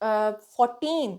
14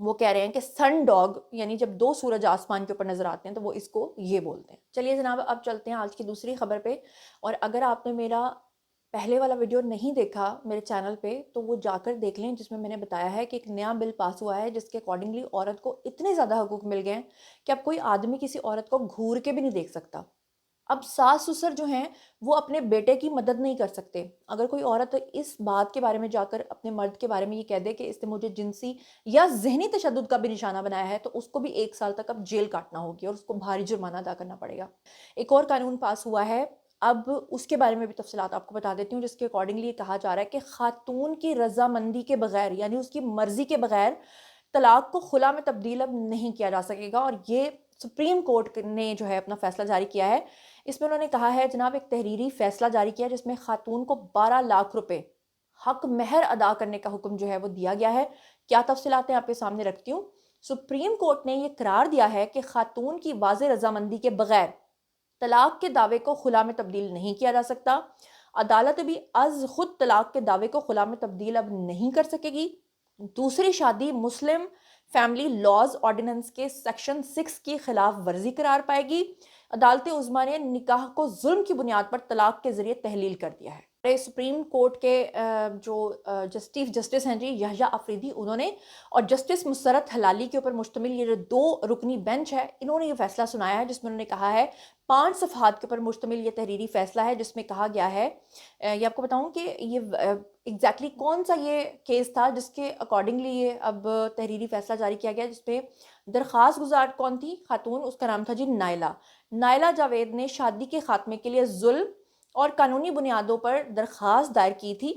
وہ کہہ رہے ہیں کہ سن ڈاگ، یعنی جب دو سورج آسمان کے اوپر نظر آتے ہیں تو وہ اس کو یہ بولتے ہیں۔ چلیے جناب اب چلتے ہیں آج کی دوسری خبر پہ، اور اگر آپ نے میرا پہلے والا ویڈیو نہیں دیکھا میرے چینل پہ تو وہ جا کر دیکھ لیں، جس میں میں نے بتایا ہے کہ ایک نیا بل پاس ہوا ہے جس کے اکارڈنگلی عورت کو اتنے زیادہ حقوق مل گئے ہیں کہ اب کوئی آدمی کسی عورت کو گھور کے بھی نہیں دیکھ سکتا۔ اب ساس سسر جو ہیں وہ اپنے بیٹے کی مدد نہیں کر سکتے۔ اگر کوئی عورت اس بات کے بارے میں جا کر اپنے مرد کے بارے میں یہ کہہ دے کہ اس نے مجھے جنسی یا ذہنی تشدد کا بھی نشانہ بنایا ہے تو اس کو بھی 1 سال تک اب جیل کاٹنا ہوگی اور اس کو بھاری جرمانہ ادا کرنا پڑے گا۔ ایک اور قانون پاس ہوا ہے، اب اس کے بارے میں بھی تفصیلات آپ کو بتا دیتی ہوں، جس کے اکارڈنگلی یہ کہا جا رہا ہے کہ خاتون کی رضامندی کے بغیر، یعنی اس کی مرضی کے بغیر طلاق کو خلا میں تبدیل اب نہیں کیا جا سکے گا، اور یہ سپریم کورٹ نے جو ہے اپنا فیصلہ جاری کیا ہے۔ اس میں انہوں نے کہا ہے جناب، ایک تحریری فیصلہ جاری کیا جس میں خاتون کو 12 لاکھ روپے حق مہر ادا کرنے کا حکم جو ہے وہ دیا گیا ہے۔ کیا تفصیلات ہیں آپ کے سامنے رکھتی ہوں۔ سپریم کورٹ نے یہ قرار دیا ہے کہ خاتون کی واضح رضامندی کے بغیر طلاق کے دعوے کو خلا میں تبدیل نہیں کیا جا سکتا۔ عدالت بھی از خود طلاق کے دعوے کو خلا میں تبدیل اب نہیں کر سکے گی۔ دوسری شادی مسلم فیملی لاز آرڈیننس کے سیکشن 6 کی خلاف ورزی قرار پائے گی۔ عدالت عظمیٰ نے نکاح کو ظلم کی بنیاد پر طلاق کے ذریعے تحلیل کر دیا ہے۔ سپریم کورٹ کے جو چیف جسٹس ہیں جی یحییٰ افریدی، انہوں نے اور جسٹس مسرت حلالی کے اوپر مشتمل یہ جو 2 رکنی بینچ ہے، انہوں نے یہ فیصلہ سنایا ہے جس میں انہوں نے کہا ہے 5 صفحات کے اوپر مشتمل یہ تحریری فیصلہ ہے، جس میں کہا گیا ہے، یہ آپ کو بتاؤں کہ یہ ایگزیکٹلی کون سا یہ کیس تھا جس کے اکارڈنگلی یہ اب تحریری فیصلہ جاری کیا گیا، جس پہ درخواست گزار کون تھی خاتون، اس کا نام تھا جی نائلہ جاوید نے شادی کے خاتمے کے لیے ظلم اور قانونی بنیادوں پر درخواست دائر کی تھی،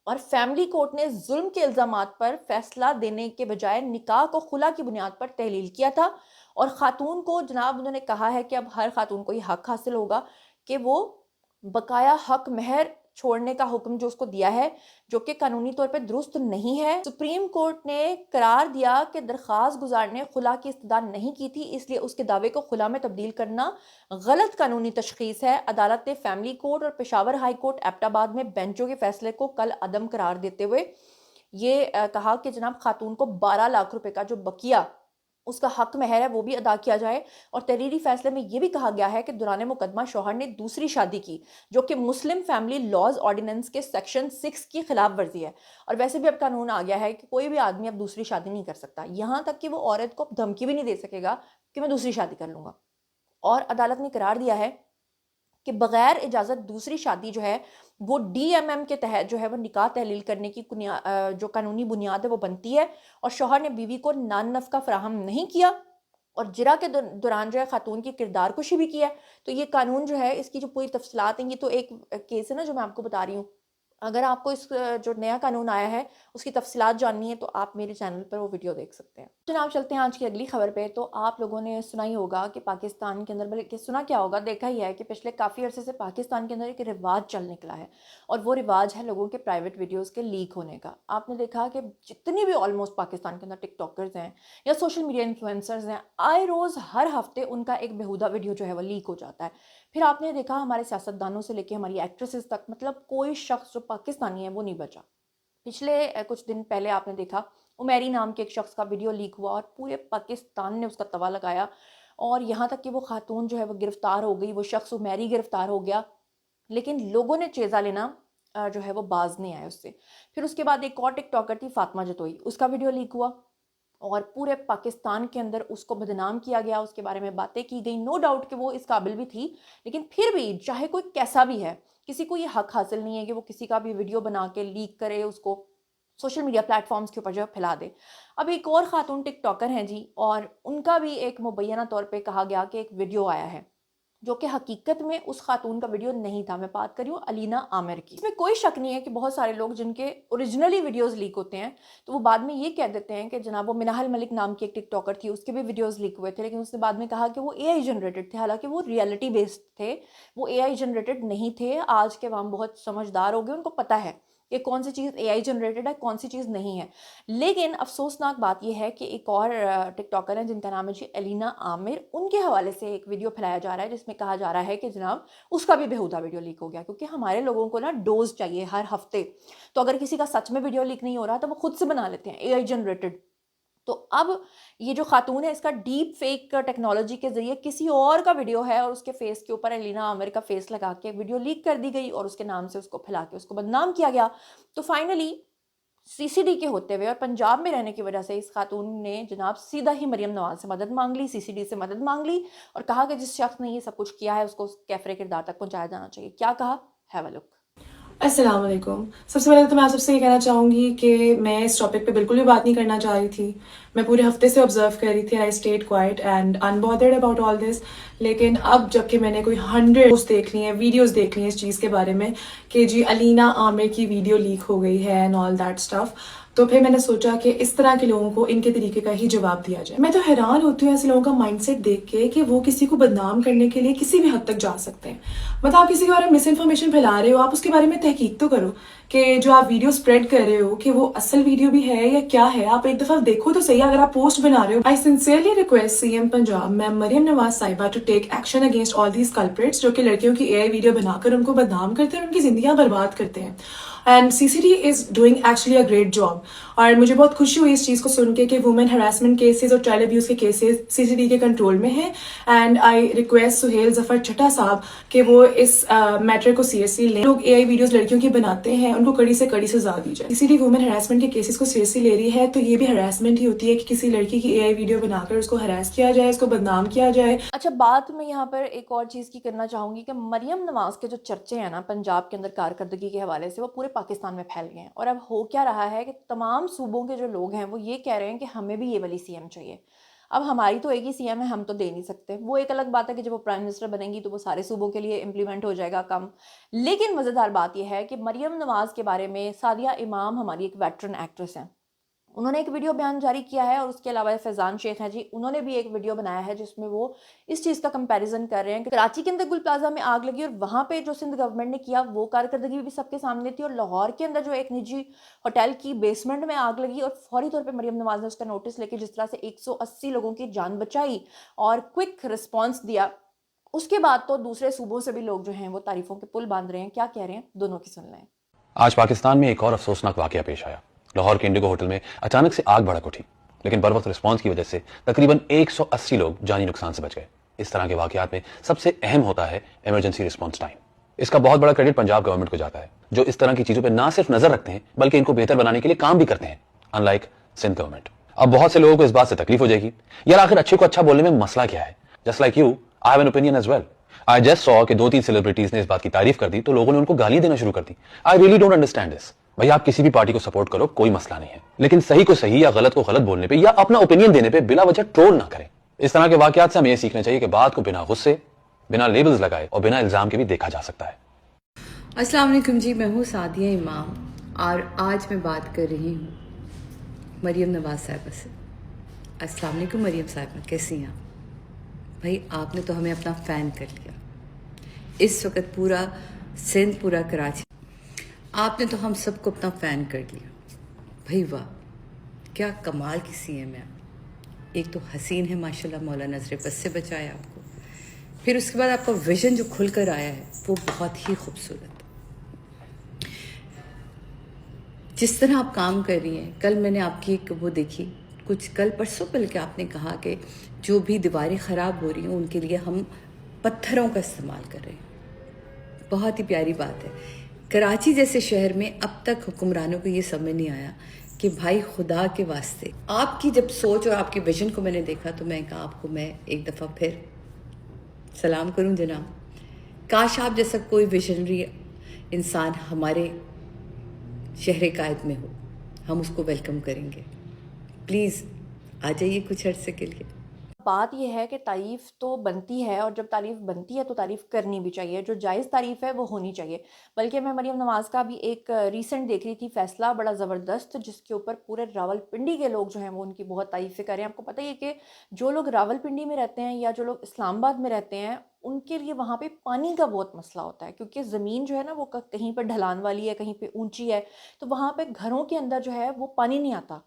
اور فیملی کورٹ نے ظلم کے الزامات پر فیصلہ دینے کے بجائے نکاح کو خلا کی بنیاد پر تحلیل کیا تھا، اور خاتون کو جناب انہوں نے کہا ہے کہ اب ہر خاتون کو یہ حق حاصل ہوگا کہ وہ بقایا حق مہر چھوڑنے کا حکم جو اس کو دیا ہے، جو کہ قانونی طور پہ درست نہیں ہے۔ سپریم کورٹ نے قرار دیا کہ درخواست گزار نے خلا کی استدعا نہیں کی تھی، اس لیے اس کے دعوے کو خلا میں تبدیل کرنا غلط قانونی تشخیص ہے۔ عدالت نے فیملی کورٹ اور پشاور ہائی کورٹ ایبٹ آباد میں بینچوں کے فیصلے کو کل عدم قرار دیتے ہوئے یہ کہا کہ جناب خاتون کو 12 لاکھ روپے کا جو بقیہ اس کا حق مہر ہے وہ بھی ادا کیا جائے، اور تحریری فیصلے میں یہ بھی کہا گیا ہے کہ دوران مقدمہ شوہر نے دوسری شادی کی جو کہ مسلم فیملی لاز آرڈیننس کے سیکشن 6 کی خلاف ورزی ہے، اور ویسے بھی اب قانون آ گیا ہے کہ کوئی بھی آدمی اب دوسری شادی نہیں کر سکتا، یہاں تک کہ وہ عورت کو دھمکی بھی نہیں دے سکے گا کہ میں دوسری شادی کر لوں گا۔ اور عدالت نے قرار دیا ہے کہ بغیر اجازت دوسری شادی جو ہے وہ DMM کے تحت جو ہے وہ نکاح تحلیل کرنے کی جو قانونی بنیاد ہے وہ بنتی ہے، اور شوہر نے بیوی کو نان نفقہ فراہم نہیں کیا اور جرا کے دوران جو ہے خاتون کی کردار کشی بھی کیا ہے۔ تو یہ قانون جو ہے اس کی جو پوری تفصیلات ہیں، یہ تو ایک کیس ہے نا جو میں آپ کو بتا رہی ہوں، اگر آپ کو اس جو نیا قانون آیا ہے اس کی تفصیلات جاننی ہے تو آپ میرے چینل پر وہ ویڈیو دیکھ سکتے ہیں۔ جناب چلتے ہیں آج کی اگلی خبر پہ۔ تو آپ لوگوں نے سنا ہی ہوگا کہ پاکستان کے اندر، بلکہ سنا کیا ہوگا، دیکھا ہی ہے کہ پچھلے کافی عرصے سے پاکستان کے اندر ایک رواج چل نکلا ہے، اور وہ رواج ہے لوگوں کے پرائیویٹ ویڈیوز کے لیک ہونے کا۔ آپ نے دیکھا کہ جتنی بھی آلموسٹ پاکستان کے اندر ٹک ٹاکرز ہیں یا سوشل میڈیا انفلوئنسرز ہیں، آئے روز ہر ہفتے ان کا ایک بیہودہ ویڈیو جو ہے وہ لیک ہو جاتا ہے۔ پھر آپ نے دیکھا ہمارے سیاستدانوں سے لے کے ہماری ایکٹریسز تک، مطلب کوئی شخص جو پاکستانی ہے وہ نہیں بچا۔ پچھلے کچھ دن پہلے آپ نے دیکھا عمیری نام کے ایک شخص کا ویڈیو لیک ہوا اور پورے پاکستان نے اس کا توا لگایا، اور یہاں تک کہ وہ خاتون جو ہے وہ گرفتار ہو گئی، وہ شخص عمیری گرفتار ہو گیا، لیکن لوگوں نے چیزہ لینا جو ہے وہ باز نہیں آئے اس سے۔ پھر اس کے بعد ایک اور ٹک ٹاکر تھی فاطمہ جتوئی، اس کا ویڈیو لیک ہوا اور پورے پاکستان کے اندر اس کو بدنام کیا گیا، اس کے بارے میں باتیں کی گئی۔ نو ڈاؤٹ کہ وہ اس قابل بھی تھی، لیکن پھر بھی چاہے کوئی کیسا بھی ہے، کسی کو یہ حق حاصل نہیں ہے کہ وہ کسی کا بھی ویڈیو بنا کے لیک کرے، اس کو سوشل میڈیا پلیٹ فارمز کے اوپر جو ہے پھیلا دے۔ اب ایک اور خاتون ٹک ٹاکر ہیں جی، اور ان کا بھی ایک مبینہ طور پہ کہا گیا کہ ایک ویڈیو آیا ہے جو کہ حقیقت میں اس خاتون کا ویڈیو نہیں تھا۔ میں بات کر رہی ہوں علینا عامر کی۔ اس میں کوئی شک نہیں ہے کہ بہت سارے لوگ جن کے اوریجنلی ویڈیوز لیک ہوتے ہیں تو وہ بعد میں یہ کہہ دیتے ہیں کہ جناب وہ منہل ملک نام کی ایک ٹک ٹاکر تھی، اس کے بھی ویڈیوز لیک ہوئے تھے، لیکن اس نے بعد میں کہا کہ وہ AI جنریٹڈ تھے، حالانکہ وہ ریئلٹی بیسڈ تھے، وہ AI جنریٹڈ نہیں تھے۔ آج کے عوام بہت سمجھدار ہو گئے، ان کو پتہ ہے کہ کون سی چیز AI جنریٹڈ ہے، کون سی چیز نہیں ہے۔ لیکن افسوسناک بات یہ ہے کہ ایک اور ٹک ٹاکر ہیں جن کا نام ہے جی علینا عامر، ان کے حوالے سے ایک ویڈیو پھیلایا جا رہا ہے جس میں کہا جا رہا ہے کہ جناب اس کا بھی بیہودہ ویڈیو لیک ہو گیا، کیونکہ ہمارے لوگوں کو نا ڈوز چاہیے ہر ہفتے۔ تو اگر کسی کا سچ میں ویڈیو لیک نہیں ہو رہا تو وہ خود سے بنا لیتے ہیں AI جنریٹڈ، تو اب یہ جو خاتون ہے اس کا ڈیپ فیک ٹیکنالوجی کے ذریعے کسی اور کا ویڈیو ہے اور اس کے فیس کے اوپر الینا عامر کا فیس لگا کے ویڈیو لیک کر دی گئی اور اس کے نام سے اس کو پھیلا کے اس کو بدنام کیا گیا. تو فائنلی CCD کے ہوتے ہوئے اور پنجاب میں رہنے کی وجہ سے اس خاتون نے جناب سیدھا ہی مریم نواز سے مدد مانگ لی, CCD سے مدد مانگ لی اور کہا کہ جس شخص نے یہ سب کچھ کیا ہے اس کو کیفر کردار تک پہنچایا جانا چاہیے. کیا کہا؟ ہیو اے لک. السلام علیکم. سب سے پہلے تو میں آپ سب سے یہ کہنا چاہوں گی کہ میں اس ٹاپک پہ بالکل بھی بات نہیں کرنا چاہ رہی تھی. میں پورے ہفتے سے آبزرو کر رہی تھی. I stayed quiet and unbothered about all this. لیکن اب جب کہ میں نے کوئی 100 دیکھ لی ہیں, ویڈیوز دیکھ لی ہیں اس چیز کے بارے میں کہ جی الینا عامر کی ویڈیو لیک ہو گئی ہے اینڈ آل دیٹ اسٹف, تو پھر میں نے سوچا کہ اس طرح کے لوگوں کو ان کے طریقے کا ہی جواب دیا جائے. میں تو حیران ہوتی ہوں ایسے لوگوں کا مائنڈ سیٹ دیکھ کے کہ وہ کسی کو بدنام کرنے کے لیے کسی بھی حد تک جا سکتے ہیں. مطلب آپ کسی کے بارے میں مس انفارمیشن پھیلا رہے ہو, آپ اس کے بارے میں تحقیق تو کرو کہ جو آپ ویڈیو اسپریڈ کر رہے ہو کہ وہ اصل ویڈیو بھی ہے یا کیا ہے. آپ ایک دفعہ دیکھو تو صحیح. اگر آپ پوسٹ بنا رہے ہو, I sincerely request CM Punjab ma'am Maryam Nawaz صاحبہ to take action against all these culprits جو کہ لڑکیوں کی AI ویڈیو بنا کر ان کو بدنام کرتے ہیں اور ان کی زندگیاں برباد کرتے ہیں. And CCD is doing actually a great job. اور مجھے بہت خوشی ہوئی اس چیز کو سن کے کہ وومن ہراسمنٹ کیسز اور چائلڈ ابیوز کے کیسز CCD کے کنٹرول میں ہیں. اینڈ آئی ریکویسٹ سہیل ظفر چٹھا صاحب کہ وہ اس میٹر کو سیریسلی لیں. لوگ AI ویڈیوز لڑکیوں کی بناتے ہیں, ان کو کڑی سے کڑی سزا دی جائے. CCD وومن ہراسمنٹ کے کیسز کو سیریسلی لے رہی ہے تو یہ بھی ہراسمنٹ ہی ہوتی ہے کہ کسی لڑکی کی AI ویڈیو بنا کر اس کو ہراس کیا جائے, اس کو بدنام کیا جائے. اچھا, بات میں یہاں پر ایک اور چیز کی کرنا چاہوں گی کہ مریم نواز کے جو چرچے ہیں نا پنجاب کے اندر کارکردگی کے حوالے سے, وہ پورے پاکستان میں پھیل گئے ہیں. اور اب ہو کیا رہا ہے کہ تمام صوبوں کے جو لوگ ہیں وہ یہ کہہ رہے ہیں کہ ہمیں بھی یہ والی CM چاہیے. اب ہماری تو ایک ہی CM ہے, ہم تو دے نہیں سکتے. وہ ایک الگ بات ہے کہ جب وہ پرائم منسٹر بنیں گی تو وہ سارے صوبوں کے لیے امپلیمنٹ ہو جائے گا کم. لیکن مزیدار بات یہ ہے کہ مریم نواز کے بارے میں سعدیہ امام ہماری ایک ویٹرن ایکٹریس ہیں, انہوں نے ایک ویڈیو بیان جاری کیا ہے. اور اس کے علاوہ فیضان شیخ ہیں جی, انہوں نے بھی ایک ویڈیو بنایا ہے جس میں وہ اس چیز کا کمپیریزن کر رہے ہیں کہ کراچی کے اندر گل پلازا میں آگ لگی اور وہاں پہ جو سندھ گورنمنٹ نے کیا وہ کارکردگی بھی سب کے سامنے تھی, اور لاہور کے اندر جو ایک نجی ہوٹل کی بیسمنٹ میں آگ لگی اور فوری طور پہ مریم نواز نے اس کا نوٹس لے کے جس طرح سے 180 لوگوں کی جان بچائی اور کوئک رسپانس دیا, اس کے بعد تو دوسرے صوبوں سے بھی لوگ جو ہیں وہ تعریفوں کے پل باندھ رہے ہیں. کیا کہہ رہے ہیں دونوں کی سن لیں. آج پاکستان میں ایک اور افسوسناک واقعہ پیش آیا. لاہور کے انڈیگو ہوٹل میں اچانک سے آگ بھڑک اٹھی, لیکن بر وقت رسپانس کی وجہ سے تقریباً 180 لوگ جانی نقصان سے بچ گئے. اس طرح کے واقعات میں سب سے اہم ہوتا ہے ایمرجنسی رسپانس ٹائم. اس کا بہت بڑا کریڈٹ پنجاب گورنمنٹ کو جاتا ہے جو اس طرح کی چیزوں پہ نہ صرف نظر رکھتے ہیں بلکہ ان کو بہتر بنانے کے لیے کام بھی کرتے ہیں, ان لائک سندھ گورنمنٹ. اب بہت سے لوگوں کو اس بات سے تکلیف ہو جائے گی, یار آخر اچھے کو اچھا بولنے میں مسئلہ کیا ہے. Just like you, I have an opinion as well. I just saw کہ 2-3 سیلیبریٹیز نے اس بات کی تعریف کر دی تو لوگوں نے ان کو گالیاں دینا شروع کر دی. I really don't understand this. بھائی آپ کسی بھی پارٹی کو سپورٹ کرو, کوئی مسئلہ نہیں ہے, لیکن صحیح کو صحیح یا غلط کو غلط بولنے پہ یا اپنا اوپینین دینے پہ بلا وجہ ٹرول نہ کریں. اس طرح کے واقعات سے ہمیں یہ سیکھنا چاہیے کہ بات کو بنا غصے, بنا لیبلز لگائے اور بنا الزام کے بھی دیکھا جا سکتا ہے. السلام علیکم جی, میں ہوں سعدیہ امام اور آج میں بات کر رہی ہوں مریم نواز صاحبہ سے. السلام علیکم مریم صاحبہ, کیسی ہیں آپ؟ بھائی آپ نے تو ہمیں اپنا فین کر لیا. اس وقت پورا سندھ, پورا کراچی, آپ نے تو ہم سب کو اپنا فین کر لیا. بھائی واہ, کیا کمال کی CM ہے. ایک تو حسین ہے ماشاءاللہ, مولا نظر بس سے بچایا آپ کو. پھر اس کے بعد آپ کا ویژن جو کھل کر آیا ہے وہ بہت ہی خوبصورت. جس طرح آپ کام کر رہی ہیں, کل میں نے آپ کی ایک وہ دیکھی, کچھ کل پرسوں بلکہ آپ نے کہا کہ جو بھی دیواریں خراب ہو رہی ہیں ان کے لیے ہم پتھروں کا استعمال کر رہے ہیں. بہت ہی پیاری بات ہے. کراچی جیسے شہر میں اب تک حکمرانوں کو یہ سمجھ نہیں آیا کہ بھائی خدا کے واسطے آپ کی جب سوچ اور آپ کی ویژن کو میں نے دیکھا تو میں کہا آپ کو میں ایک دفعہ پھر سلام کروں جناب. کاش آپ جیسا کوئی ویژنری انسان ہمارے شہر قائد میں ہو, ہم اس کو ویلکم کریں گے. پلیز آ جائیے کچھ عرصے کے لیے. بات یہ ہے کہ تعریف تو بنتی ہے, اور جب تعریف بنتی ہے تو تعریف کرنی بھی چاہیے. جو جائز تعریف ہے وہ ہونی چاہیے. بلکہ میں مریم نواز کا بھی ایک ریسنٹ دیکھ رہی تھی فیصلہ, بڑا زبردست, جس کے اوپر پورے راول پنڈی کے لوگ جو ہیں وہ ان کی بہت تعریفیں کر رہے ہیں. آپ کو پتہ ہی ہے کہ جو لوگ راول پنڈی میں رہتے ہیں یا جو لوگ اسلام آباد میں رہتے ہیں ان کے لیے وہاں پہ پانی کا بہت مسئلہ ہوتا ہے, کیونکہ زمین جو ہے نا وہ کہیں پہ ڈھلان والی ہے, کہیں پہ اونچی ہے, تو وہاں پہ گھروں کے اندر جو ہے وہ پانی نہیں آتا.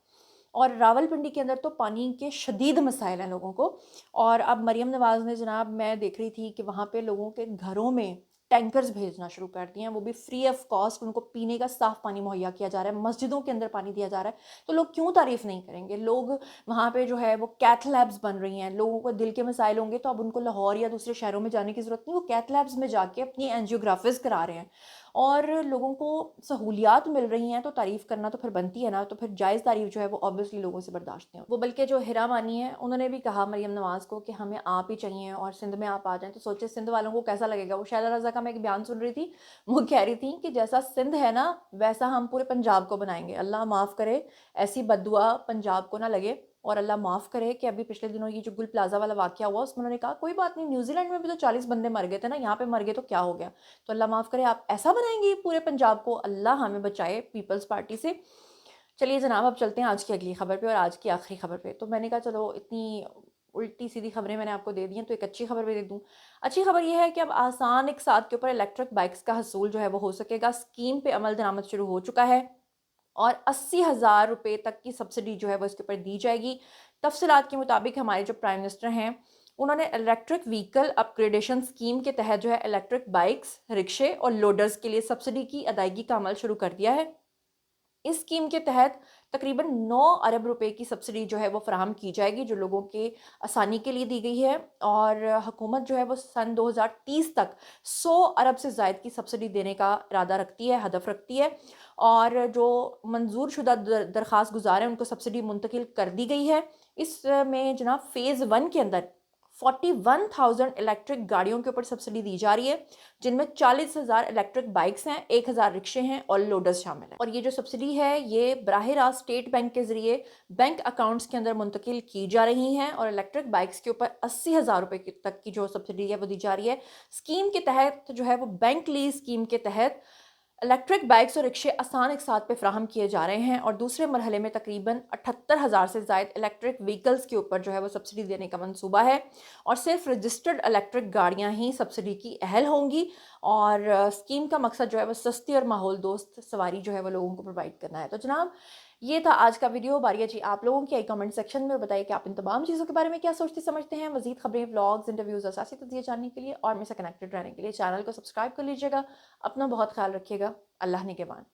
اور راول پنڈی کے اندر تو پانی کے شدید مسائل ہیں لوگوں کو. اور اب مریم نواز نے جناب, میں دیکھ رہی تھی کہ وہاں پہ لوگوں کے گھروں میں ٹینکرز بھیجنا شروع کر دیے ہیں, وہ بھی فری آف کاسٹ. ان کو پینے کا صاف پانی مہیا کیا جا رہا ہے, مسجدوں کے اندر پانی دیا جا رہا ہے. تو لوگ کیوں تعریف نہیں کریں گے؟ لوگ وہاں پہ جو ہے وہ کیتھ لیبز بن رہی ہیں. لوگوں کو دل کے مسائل ہوں گے تو اب ان کو لاہور یا دوسرے شہروں میں جانے کی ضرورت نہیں, وہ کیتھ لیبز میں جا کے اپنی اینجیوگرافیز کرا رہے ہیں, اور لوگوں کو سہولیات مل رہی ہیں. تو تعریف کرنا تو پھر بنتی ہے نا, تو پھر جائز تعریف جو ہے وہ آبویسلی لوگوں سے برداشت نہیں. وہ بلکہ جو ہیرا مانی ہے انہوں نے بھی کہا مریم نواز کو کہ ہمیں آپ ہی چاہیے اور سندھ میں آپ آ جائیں. تو سوچے سندھ والوں کو کیسا لگے گا. وہ شہزادہ رضا کا میں ایک بیان سن رہی تھی, وہ کہہ رہی تھی کہ جیسا سندھ ہے نا ویسا ہم پورے پنجاب کو بنائیں گے. اللہ معاف کرے ایسی بد دعا پنجاب کو نہ لگے, اور اللہ معاف کرے کہ ابھی پچھلے دنوں یہ جو گل پلازا والا واقعہ ہوا اس میں انہوں نے کہا کوئی بات نہیں, نیوزی لینڈ میں بھی تو 40 بندے مر گئے تھے نا, یہاں پہ مر گئے تو کیا ہو گیا. تو اللہ معاف کرے آپ ایسا بنائیں گے پورے پنجاب کو. اللہ ہمیں بچائے پیپلز پارٹی سے. چلیے جناب اب چلتے ہیں آج کی اگلی خبر پہ اور آج کی آخری خبر پہ. تو میں نے کہا چلو اتنی الٹی سیدھی خبریں میں نے آپ کو دے دی ہیں تو ایک اچھی خبر بھی دے دوں. اچھی خبر یہ ہے کہ اب آسان اقساط کے اوپر الیکٹرک بائکس کا حصول جو ہے وہ ہو سکے گا. اسکیم پہ عمل درآمد شروع ہو چکا ہے اور 80,000 روپے تک کی سبسڈی جو ہے وہ اس کے اوپر دی جائے گی. تفصیلات کے مطابق ہمارے جو پرائم منسٹر ہیں انہوں نے الیکٹرک وہیکل اپ گریڈیشن اسکیم کے تحت جو ہے الیکٹرک بائکس, رکشے اور لوڈرز کے لیے سبسڈی کی ادائیگی کا عمل شروع کر دیا ہے. اس اسکیم کے تحت تقریباً 9 ارب روپے کی سبسڈی جو ہے وہ فراہم کی جائے گی جو لوگوں کے آسانی کے لیے دی گئی ہے. اور حکومت جو ہے وہ سن 2030 تک 100 ارب سے زائد کی سبسڈی دینے کا ارادہ رکھتی ہے, ہدف رکھتی ہے. اور جو منظور شدہ درخواست گزار ہیں ان کو سبسڈی منتقل کر دی گئی ہے. اس میں جناب فیز 1 کے اندر 41,000 الیکٹرک گاڑیوں کے اوپر سبسڈی دی جا رہی ہے, جن میں 40,000 الیکٹرک بائکس ہیں, 1,000 رکشے ہیں اور لوڈرز شامل ہیں. اور یہ جو سبسڈی ہے یہ براہ راست اسٹیٹ بینک کے ذریعے بینک اکاؤنٹس کے اندر منتقل کی جا رہی ہیں. اور الیکٹرک بائکس کے اوپر 80,000 روپے تک کی جو سبسڈی ہے وہ دی جا رہی ہے. اسکیم کے تحت جو ہے وہ بینک لیز اسکیم کے تحت الیکٹرک بائکس اور رکشے آسان اقساط پہ فراہم کیے جا رہے ہیں, اور دوسرے مرحلے میں تقریباً 78,000 سے زائد الیکٹرک وہیکلز کے اوپر جو ہے وہ سبسڈی دینے کا منصوبہ ہے. اور صرف رجسٹرڈ الیکٹرک گاڑیاں ہی سبسڈی کی اہل ہوں گی. اور اسکیم کا مقصد جو ہے وہ سستی اور ماحول دوست سواری جو ہے وہ لوگوں کو پرووائڈ کرنا ہے. تو جناب یہ تھا آج کا ویڈیو. باریا جی آپ لوگوں کی کمنٹ سیکشن میں بتائیے کہ آپ ان تمام چیزوں کے بارے میں کیا سوچتے سمجھتے ہیں. مزید خبریں, ولاگز, انٹرویوز اور سیاسی تجزیے جاننے کے لیے اور مجھ سے کنیکٹڈ رہنے کے لیے چینل کو سبسکرائب کر لیجیے گا. اپنا بہت خیال رکھیے گا. اللہ نگہبان.